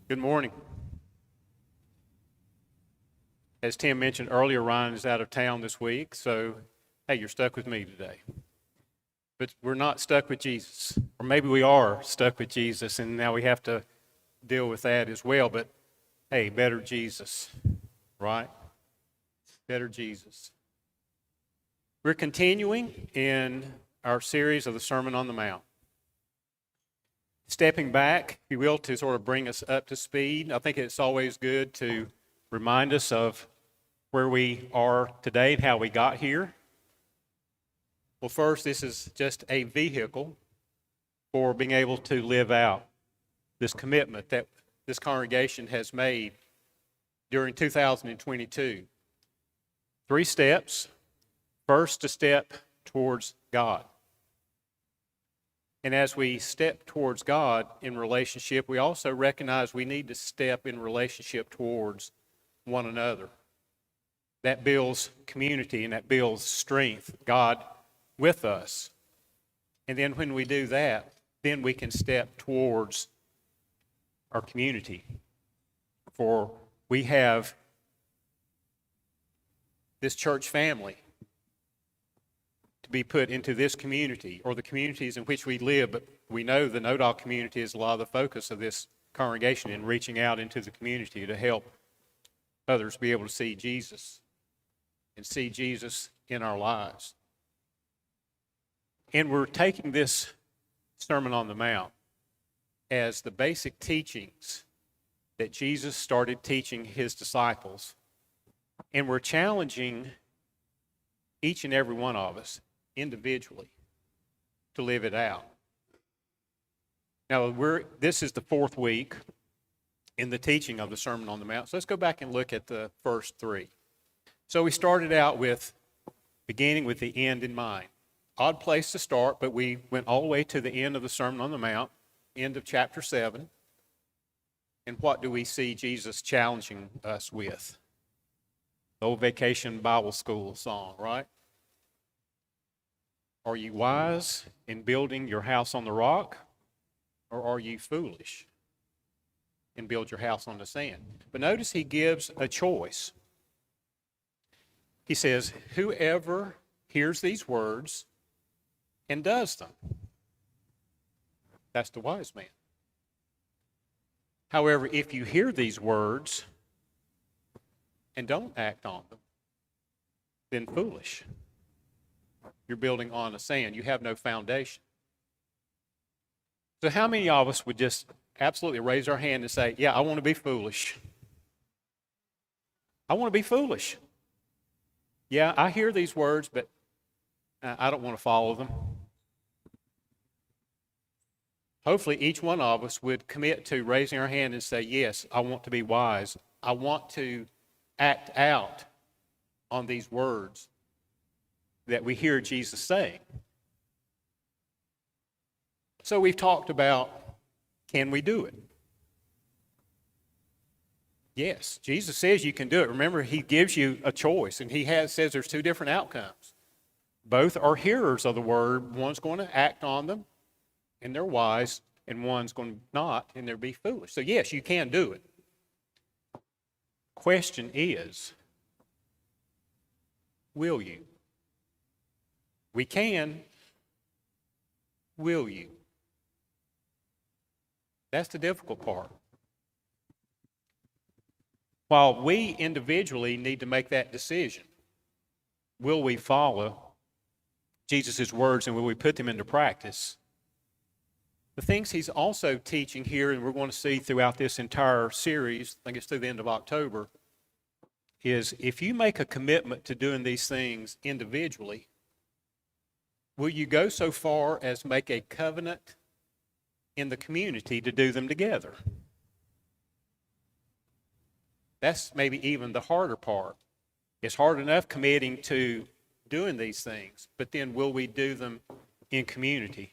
Good morning. As Tim mentioned earlier, Ryan is out of town this week, so hey, you're stuck with me today. But we're not stuck with Jesus. Or maybe we are stuck with Jesus, and now we have to deal with that as well. But hey, better Jesus, right? Better Jesus. We're continuing in our series of the Sermon on the Mount. Stepping back, if you will, to sort of bring us up to speed, I think it's always good to remind us of where we are today and how we got here. Well, first, this is just a vehicle for being able to live out this commitment that this congregation has made during 2022. 3 steps. First, a step towards God. And as we step towards God in relationship, we also recognize we need to step in relationship towards one another. That builds community and that builds strength, God with us. And then when we do that, then we can step towards our community. For we have this church family to be put into this community or the communities in which we live, but we know the Nodal community is a lot of the focus of this congregation in reaching out into the community to help others be able to see Jesus and see Jesus in our lives. And we're taking this Sermon on the Mount as the basic teachings that Jesus started teaching his disciples, and we're challenging each and every one of us individually to live it out. Now, this is the 4th week in the teaching of the Sermon on the Mount. So let's go back and look at the first 3. So we started out with beginning with the end in mind. Odd place to start, but we went all the way to the end of the Sermon on the Mount, end of chapter 7. And what do we see Jesus challenging us with? The old Vacation Bible School song, right? Are you wise in building your house on the rock, or are you foolish and build your house on the sand? But notice he gives a choice. He says, whoever hears these words and does them, that's the wise man. However, if you hear these words and don't act on them, then foolish. You're building on the sand. You have no foundation. So how many of us would just absolutely raise our hand and say, yeah, I want to be foolish. I want to be foolish. Yeah, I hear these words, but I don't want to follow them. Hopefully each one of us would commit to raising our hand and say, yes, I want to be wise. I want to act out on these words that we hear Jesus saying. So we've talked about, can we do it? Yes, Jesus says you can do it. Remember, he gives you a choice, and he says there's 2 different outcomes. Both are hearers of the word. One's going to act on them, and they're wise, and one's going to not, and they'll be foolish. So yes, you can do it. Question is, will you? We can. Will you? That's the difficult part. While we individually need to make that decision, will we follow Jesus' words and will we put them into practice? The things he's also teaching here, and we're going to see throughout this entire series, I think it's through the end of October, is if you make a commitment to doing these things individually, will you go so far as make a covenant in the community to do them together? That's maybe even the harder part. It's hard enough committing to doing these things, but then will we do them in community?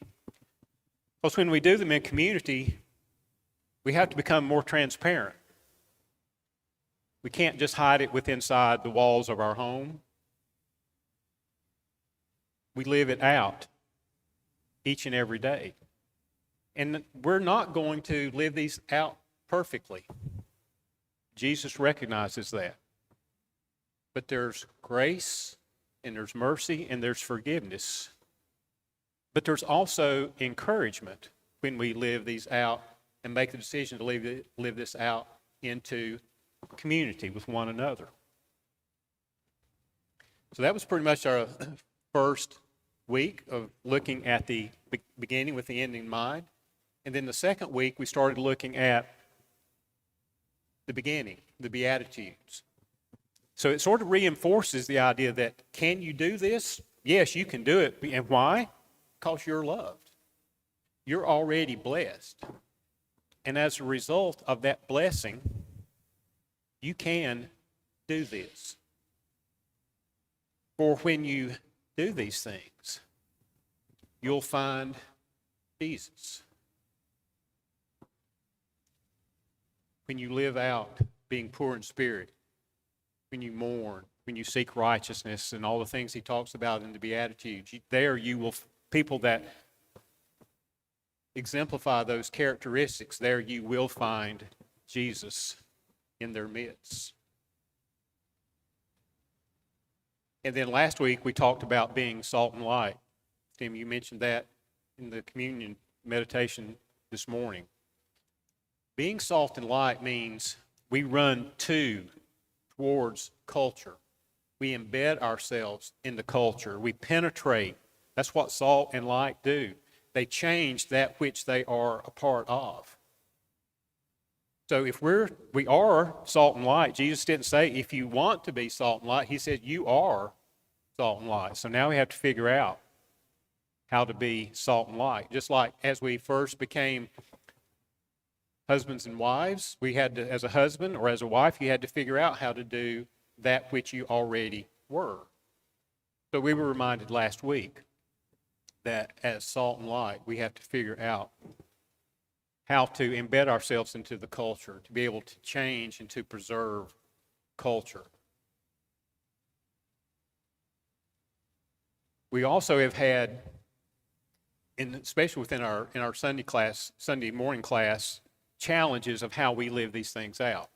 Because when we do them in community, we have to become more transparent. We can't just hide it within inside the walls of our home. We live it out each and every day. And we're not going to live these out perfectly. Jesus recognizes that. But there's grace, and there's mercy, and there's forgiveness. But there's also encouragement when we live these out and make the decision to live this out into community with one another. So that was pretty much our first week of looking at the beginning with the end in mind. And then the second week, we started looking at the beginning, the Beatitudes. So it sort of reinforces the idea that, can you do this? Yes, you can do it. And why? Because you're loved. You're already blessed. And as a result of that blessing, you can do this. For when you do these things, you'll find Jesus. When you live out being poor in spirit, when you mourn, when you seek righteousness and all the things he talks about in the Beatitudes, there you will, people that exemplify those characteristics, there you will find Jesus in their midst. And then last week we talked about being salt and light. Tim, you mentioned that in the communion meditation this morning. Being salt and light means we run towards culture. We embed ourselves in the culture. We penetrate. That's what salt and light do. They change that which they are a part of. So if we are salt and light, Jesus didn't say if you want to be salt and light. He said you are salt and light. So now we have to figure out how to be salt and light. Just like as we first became husbands and wives, we had to, as a husband or as a wife, you had to figure out how to do that which you already were. So we were reminded last week that as salt and light, we have to figure out how to embed ourselves into the culture, to be able to change and to preserve culture. We also have had, especially within our Sunday morning class, challenges of how we live these things out.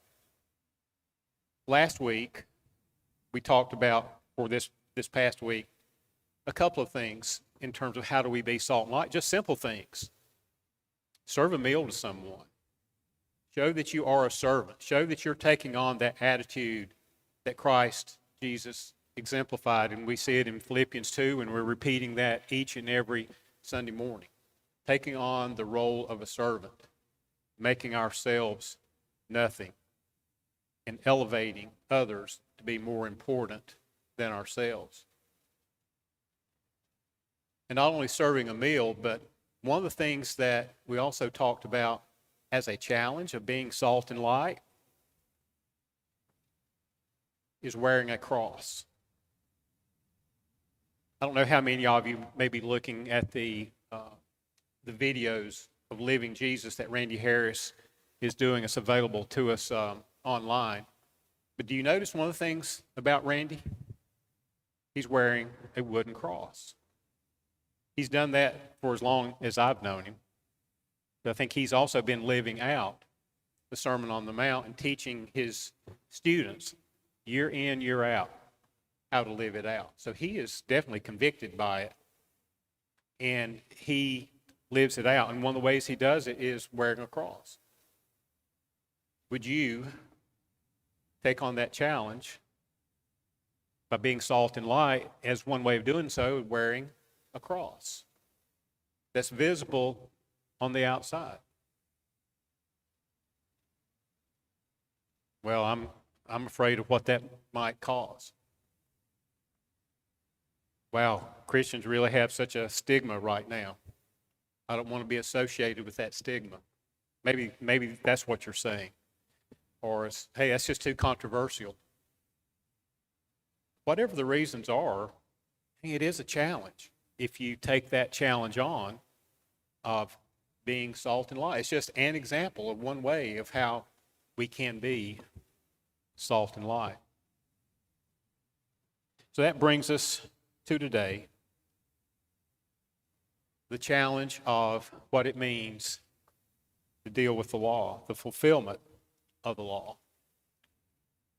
Last week, we talked about, or this past week, a couple of things in terms of how do we be salt and light, just simple things. Serve a meal to someone. Show that you are a servant. Show that you're taking on that attitude that Christ Jesus exemplified, and we see it in Philippians 2, and we're repeating that each and every Sunday morning. Taking on the role of a servant, making ourselves nothing, and elevating others to be more important than ourselves. And not only serving a meal, but one of the things that we also talked about as a challenge of being salt and light is wearing a cross. I don't know how many of you may be looking at the videos of Living Jesus that Randy Harris is doing. It's available to us online. But do you notice one of the things about Randy? He's wearing a wooden cross. He's done that for as long as I've known him. But I think he's also been living out the Sermon on the Mount and teaching his students year in, year out how to live it out. So he is definitely convicted by it. And he lives it out. And one of the ways he does it is wearing a cross. Would you take on that challenge by being salt and light as one way of doing so, wearing a cross that's visible on the outside? Well, I'm afraid of what that might cause. Wow, Christians really have such a stigma right now. I don't want to be associated with that stigma. Maybe that's what you're saying. Or, hey, that's just too controversial. Whatever the reasons are, it is a challenge if you take that challenge on of being salt and light. It's just an example of one way of how we can be salt and light. So that brings us to today, the challenge of what it means to deal with the law, the fulfillment of the law.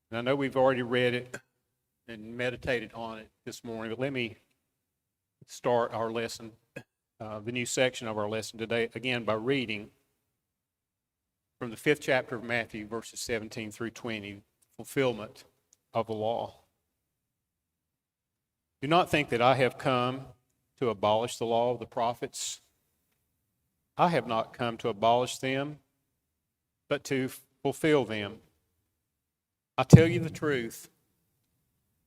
And I know we've already read it and meditated on it this morning, but let me start our lesson, the new section of our lesson today, again by reading from the 5th chapter of Matthew, verses 17 through 20, fulfillment of the law. Do not think that I have come to abolish the law of the prophets. I have not come to abolish them, but to fulfill them. I tell you the truth,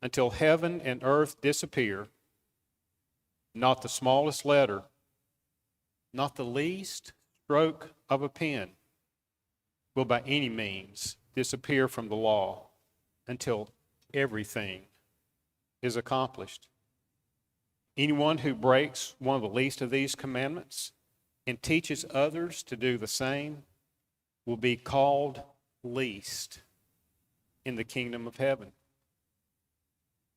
until heaven and earth disappear, not the smallest letter, not the least stroke of a pen will by any means disappear from the law until everything is accomplished. Anyone who breaks one of the least of these commandments and teaches others to do the same will be called least in the kingdom of heaven.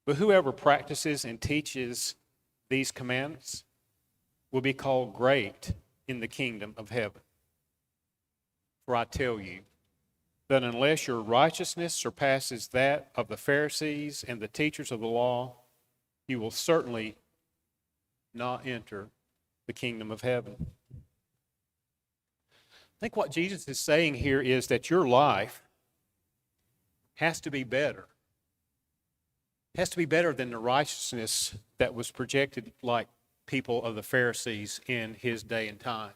But whoever practices and teaches these commandments will be called great in the kingdom of heaven. For I tell you that unless your righteousness surpasses that of the Pharisees and the teachers of the law, you will certainly not enter the kingdom of heaven. I think what Jesus is saying here is that your life has to be better. It has to be better than the righteousness that was projected like people of the Pharisees in his day and time.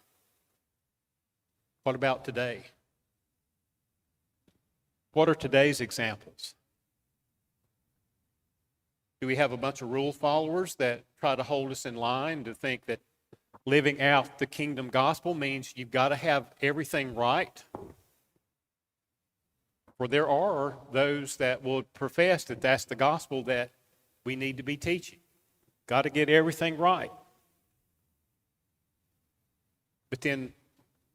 What about today? What are today's examples? Do we have a bunch of rule followers that try to hold us in line to think that living out the kingdom gospel means you've got to have everything right? For there are those that will profess that that's the gospel that we need to be teaching. Got to get everything right. But then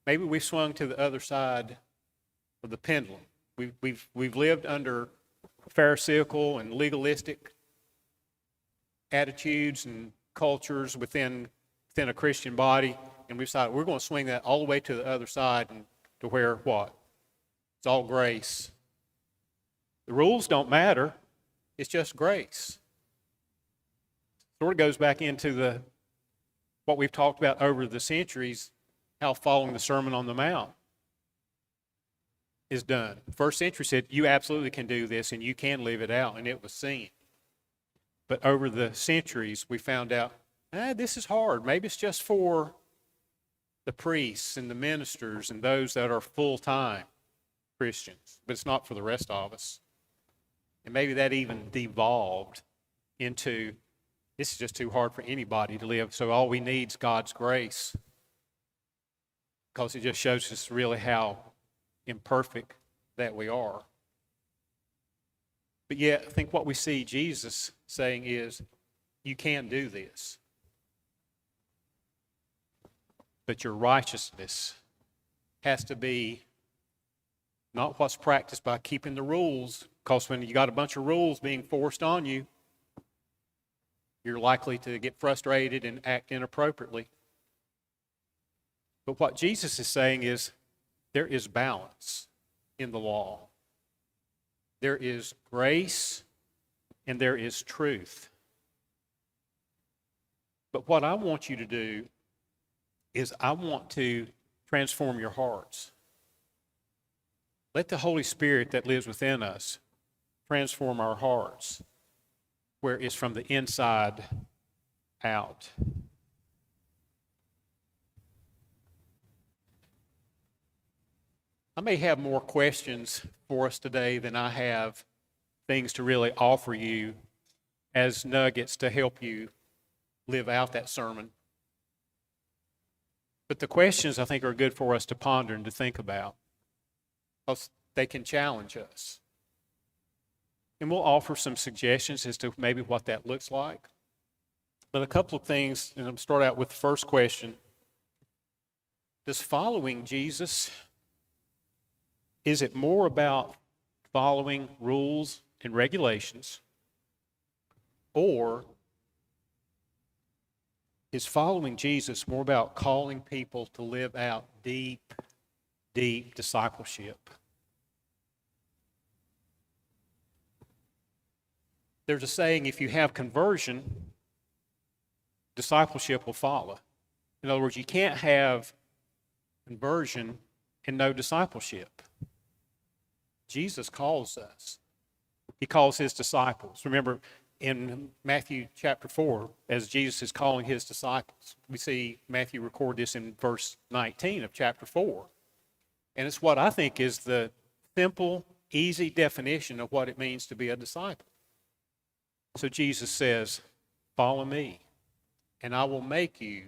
maybe we've swung to the other side of the pendulum. We've lived under Pharisaical and legalistic attitudes and cultures within a Christian body, and we decided we're going to swing that all the way to the other side and to where what? It's all grace. The rules don't matter. It's just grace. Sort of goes back into what we've talked about over the centuries, how following the Sermon on the Mount is done. The first century said, you absolutely can do this and you can live it out, and it was seen. But over the centuries, we found out, this is hard. Maybe it's just for the priests and the ministers and those that are full-time Christians, but it's not for the rest of us. And maybe that even devolved into, this is just too hard for anybody to live, so all we need is God's grace. Because it just shows us really how imperfect that we are. But yet, I think what we see Jesus saying is, you can do this. But your righteousness has to be not what's practiced by keeping the rules, because when you got a bunch of rules being forced on you, you're likely to get frustrated and act inappropriately. But what Jesus is saying is there is balance in the law. There is grace and there is truth. But what I want you to do is I want to transform your hearts. Let the Holy Spirit that lives within us transform our hearts, where it's from the inside out. I may have more questions for us today than I have things to really offer you as nuggets to help you live out that sermon. But the questions, I think, are good for us to ponder and to think about, because they can challenge us. And we'll offer some suggestions as to maybe what that looks like. But a couple of things, and I'll start out with the first question. Does following Jesus, is it more about following rules and regulations, or is following Jesus more about calling people to live out deep deep discipleship. There's a saying, if you have conversion, discipleship will follow. In other words, you can't have conversion and no discipleship. Jesus calls us. He calls his disciples. Remember, in Matthew chapter 4, as Jesus is calling his disciples, we see Matthew record this in verse 19 of chapter 4. And it's what I think is the simple, easy definition of what it means to be a disciple. So Jesus says, follow me, and I will make you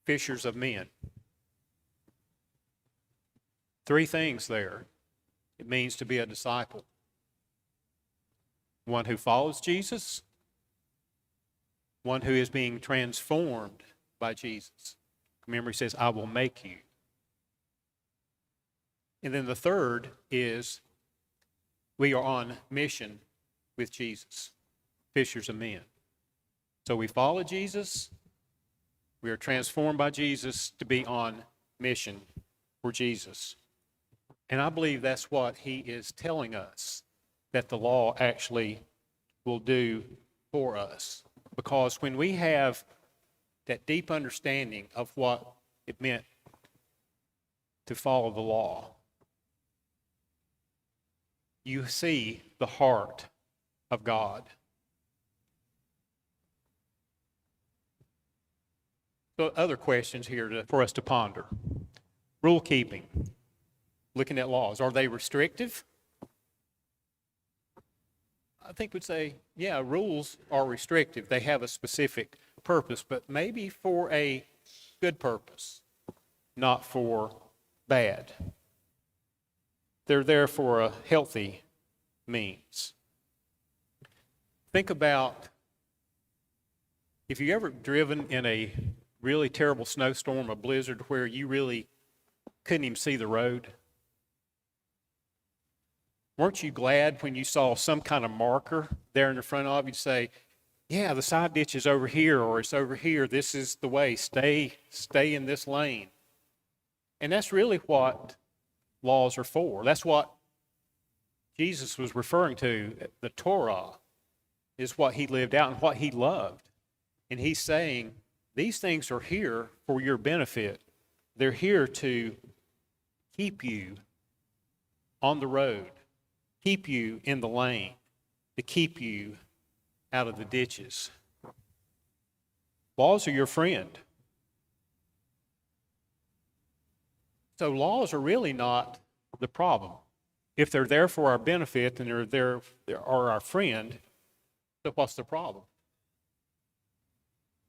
fishers of men. 3 things there. It means to be a disciple. One who follows Jesus, one who is being transformed by Jesus. Remember, he says, I will make you. And then the third is we are on mission with Jesus, fishers of men. So we follow Jesus, we are transformed by Jesus to be on mission for Jesus. And I believe that's what he is telling us that the law actually will do for us. Because when we have that deep understanding of what it meant to follow the law, you see the heart of God. So other questions here for us to ponder. Rule keeping. Looking at laws. Are they restrictive? I think we'd say, yeah, rules are restrictive. They have a specific purpose, but maybe for a good purpose, not for bad. They're there for a healthy means. Think about if you've ever driven in a really terrible snowstorm, a blizzard, where you really couldn't even see the road. Weren't you glad when you saw some kind of marker there in the front of you to say, yeah, the side ditch is over here, or it's over here, this is the way, stay in this lane. And that's really what laws are for. That's what Jesus was referring to. The Torah is what he lived out and what he loved. And he's saying, these things are here for your benefit. They're here to keep you on the road, keep you in the lane, to keep you out of the ditches. Laws are your friend. So laws are really not the problem. If they're there for our benefit and they are our friend, so what's the problem?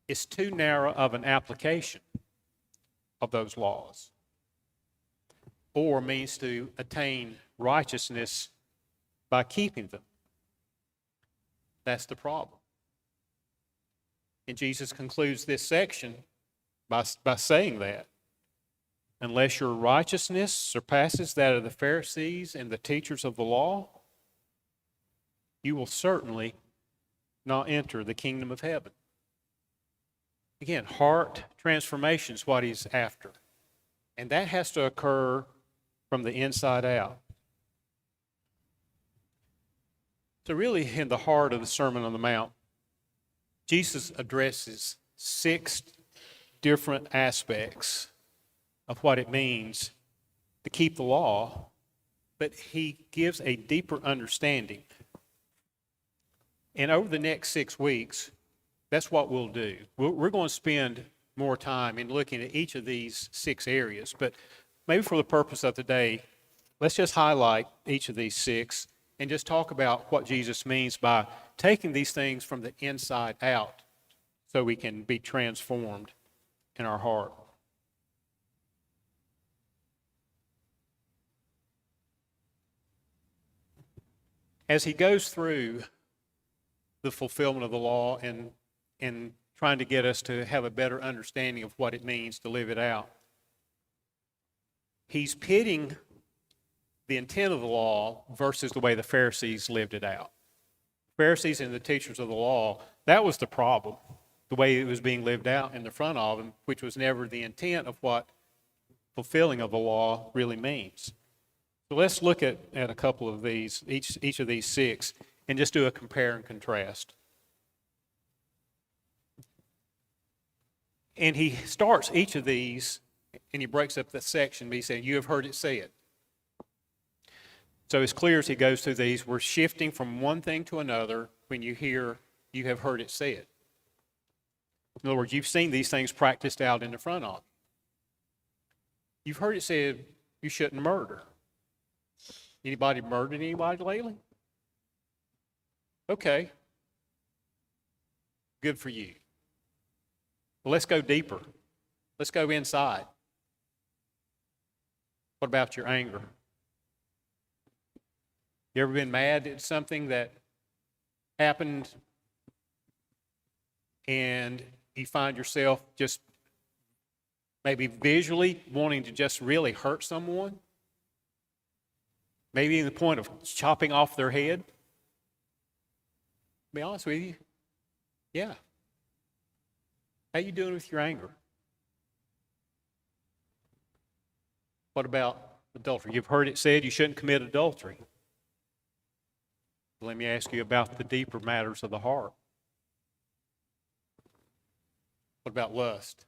It's too narrow of an application of those laws, or means to attain righteousness by keeping them. That's the problem. And Jesus concludes this section by saying that unless your righteousness surpasses that of the Pharisees and the teachers of the law, you will certainly not enter the kingdom of heaven. Again, heart transformation is what he's after. And that has to occur from the inside out. So really, in the heart of the Sermon on the Mount, Jesus addresses 6 different aspects of what it means to keep the law, but he gives a deeper understanding. And over the next 6 weeks, that's what we'll do. We're going to spend more time in looking at each of these 6 areas, but maybe for the purpose of today, let's just highlight each of these 6 and just talk about what Jesus means by taking these things from the inside out so we can be transformed in our heart. As he goes through the fulfillment of the law and trying to get us to have a better understanding of what it means to live it out, he's pitting the intent of the law versus the way the Pharisees lived it out. Pharisees and the teachers of the law, that was the problem, the way it was being lived out in the front of them, which was never the intent of what fulfilling of the law really means. So let's look at a couple of these, each of these 6, and just do a compare and contrast. And he starts each of these, and he breaks up the section, but he said, you have heard it said. So as clear as he goes through these, we're shifting from one thing to another when you hear, you have heard it said. In other words, you've seen these things practiced out in the front of you. You've heard it said, you shouldn't murder. Anybody murdered anybody lately? Okay. Good for you. Well, let's go deeper. Let's go inside. What about your anger? You ever been mad at something that happened and you find yourself just maybe visually wanting to just really hurt someone? Maybe to the point of chopping off their head? To be honest with you, yeah. How you doing with your anger? What about adultery? You've heard it said you shouldn't commit adultery. Let me ask you about the deeper matters of the heart. What about lust?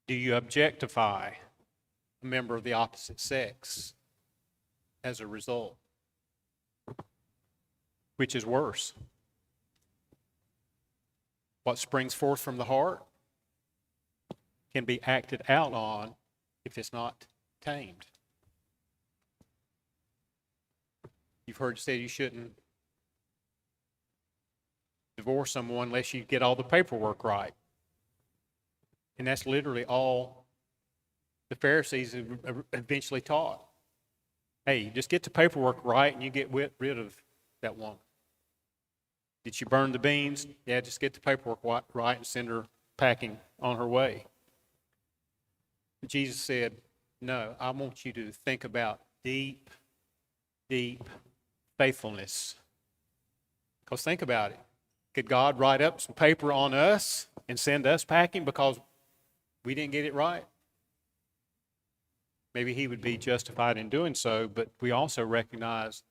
Do you objectify a member of the opposite sex as a result? Which is worse? What springs forth from the heart can be acted out on if it's not tamed. You've heard it said you shouldn't divorce someone unless you get all the paperwork right. And that's literally all the Pharisees eventually taught. Hey, just get the paperwork right and you get rid of that woman. Did she burn the beans? Yeah, just get the paperwork right and send her packing on her way. But Jesus said, no, I want you to think about deep, deep faithfulness. Because think about it. Could God write up some paper on us and send us packing because we didn't get it right? Maybe he would be justified in doing so, but we also recognize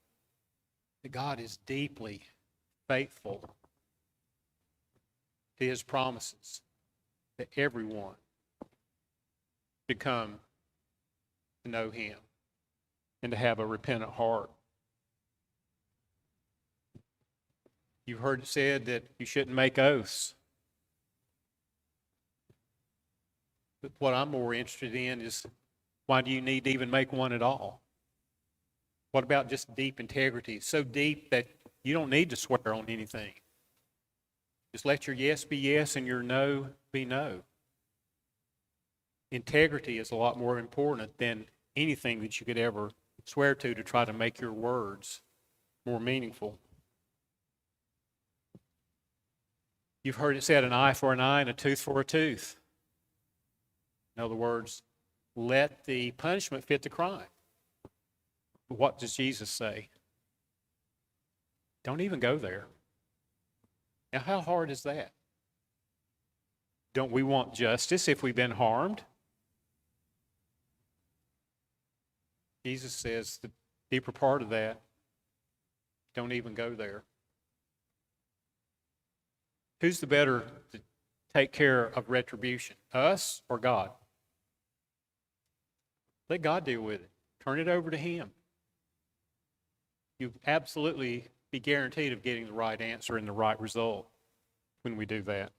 that God is deeply faithful to his promises that everyone should come to know him and to have a repentant heart. You've heard it said that you shouldn't make oaths. But what I'm more interested in is, why do you need to even make one at all? What about just deep integrity? So deep that you don't need to swear on anything. Just let your yes be yes and your no be no. Integrity is a lot more important than anything that you could ever swear to try to make your words more meaningful. You've heard it said, an eye for an eye and a tooth for a tooth. In other words, let the punishment fit the crime. But what does Jesus say? Don't even go there. Now, how hard is that? Don't we want justice if we've been harmed? Jesus says the deeper part of that, don't even go there. Who's the better to take care of retribution, us or God? Let God deal with it. Turn it over to him. You absolutely be guaranteed of getting the right answer and the right result when we do that.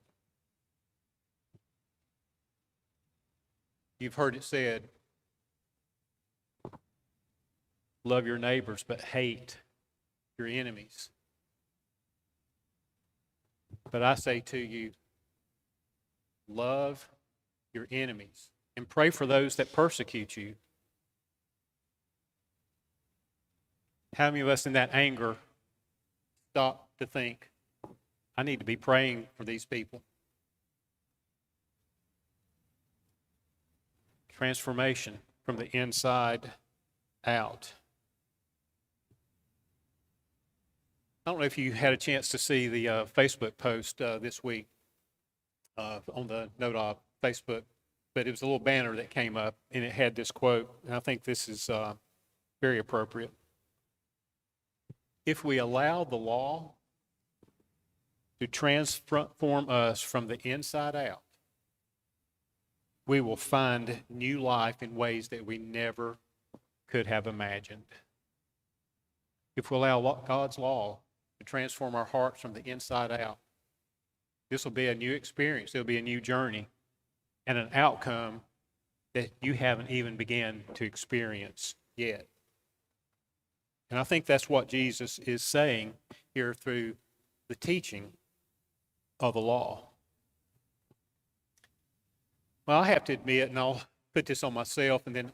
You've heard it said, love your neighbors but hate your enemies. But I say to you, love your enemies and pray for those that persecute you. How many of us in that anger stop to think, I need to be praying for these people? Transformation from the inside out. I don't know if you had a chance to see the Facebook post this week on the NODA Facebook but it was a little banner that came up, and it had this quote, and I think this is very appropriate. If we allow the law to transform us from the inside out, we will find new life in ways that we never could have imagined. If we allow God's law to transform our hearts from the inside out, this will be a new experience. It'll be a new journey and an outcome that you haven't even begun to experience yet. And I think that's what Jesus is saying here through the teaching of the law. Well, I have to admit, and I'll put this on myself and then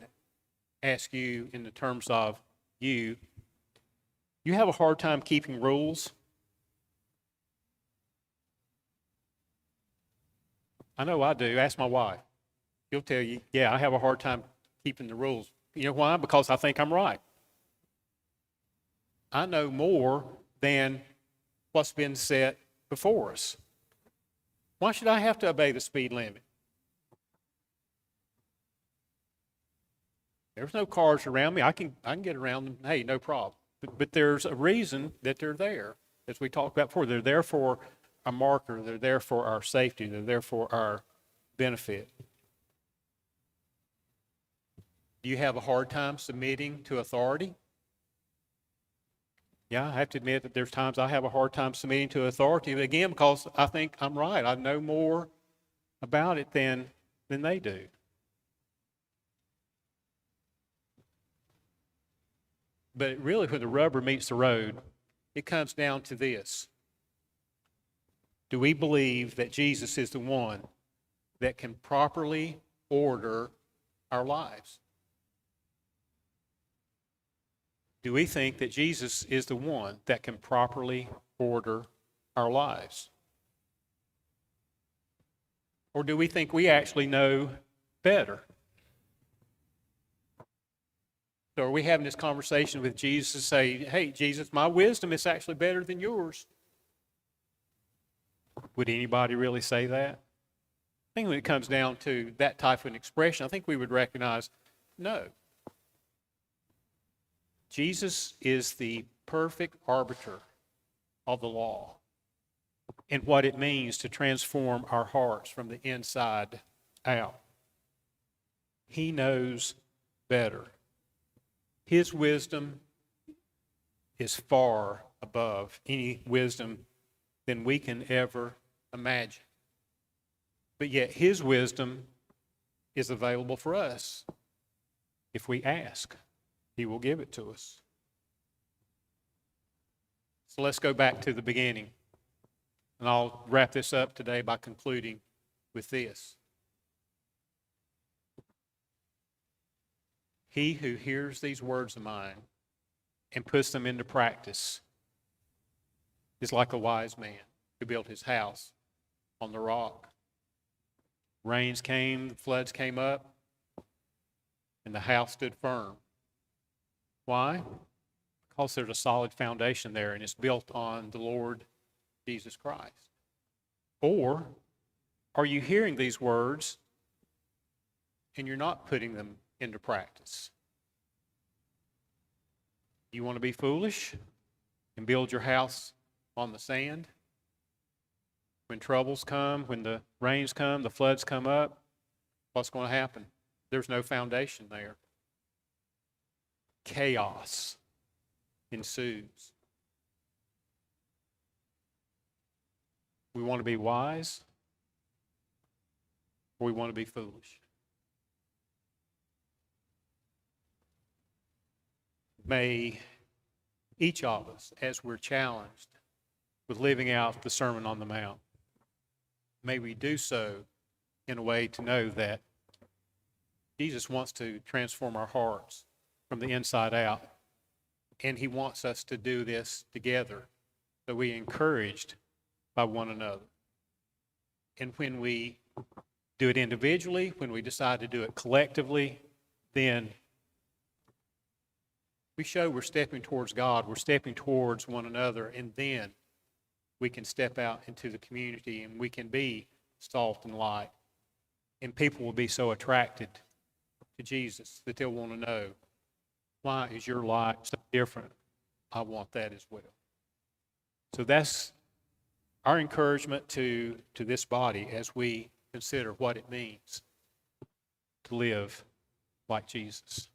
ask you in the terms of you have a hard time keeping rules? I know I do. Ask my wife. She'll tell you, yeah, I have a hard time keeping the rules. You know why? Because I think I'm right. I know more than what's been set before us. Why should I have to obey the speed limit? There's no cars around me. I can get around them. Hey, no problem. But there's a reason that they're there. As we talked about before, they're there for a marker. They're there for our safety. They're there for our benefit. Do you have a hard time submitting to authority? Yeah, I have to admit that there's times I have a hard time submitting to authority, but again, because I think I'm right. I know more about it than they do. But really, when the rubber meets the road, it comes down to this. Do we believe that Jesus is the one that can properly order our lives? Do we think that Jesus is the one that can properly order our lives? Or do we think we actually know better? So are we having this conversation with Jesus to say, hey, Jesus, my wisdom is actually better than yours? Would anybody really say that? I think when it comes down to that type of an expression, I think we would recognize, no. Jesus is the perfect arbiter of the law and what it means to transform our hearts from the inside out. He knows better. His wisdom is far above any wisdom than we can ever imagine. But yet his wisdom is available for us. If we ask, he will give it to us. So let's go back to the beginning. And I'll wrap this up today by concluding with this. He who hears these words of mine and puts them into practice is like a wise man who built his house on the rock. Rains came, the floods came up, and the house stood firm. Why? Because there's a solid foundation there, and it's built on the Lord Jesus Christ. Or are you hearing these words and you're not putting them into practice? You want to be foolish and build your house on the sand? When troubles come, when the rains come, the floods come up, what's going to happen? There's no foundation there. Chaos ensues. We want to be wise, or we want to be foolish. May each of us, as we're challenged with living out the Sermon on the Mount, may we do so in a way to know that Jesus wants to transform our hearts from the inside out. And he wants us to do this together, so we are encouraged by one another. And when we do it individually, when we decide to do it collectively, then we show we're stepping towards God, we're stepping towards one another, and then we can step out into the community and we can be salt and light And people will be so attracted to Jesus that they'll want to know, why is your life so different? I want that as well. So that's our encouragement to this body as we consider what it means to live like Jesus.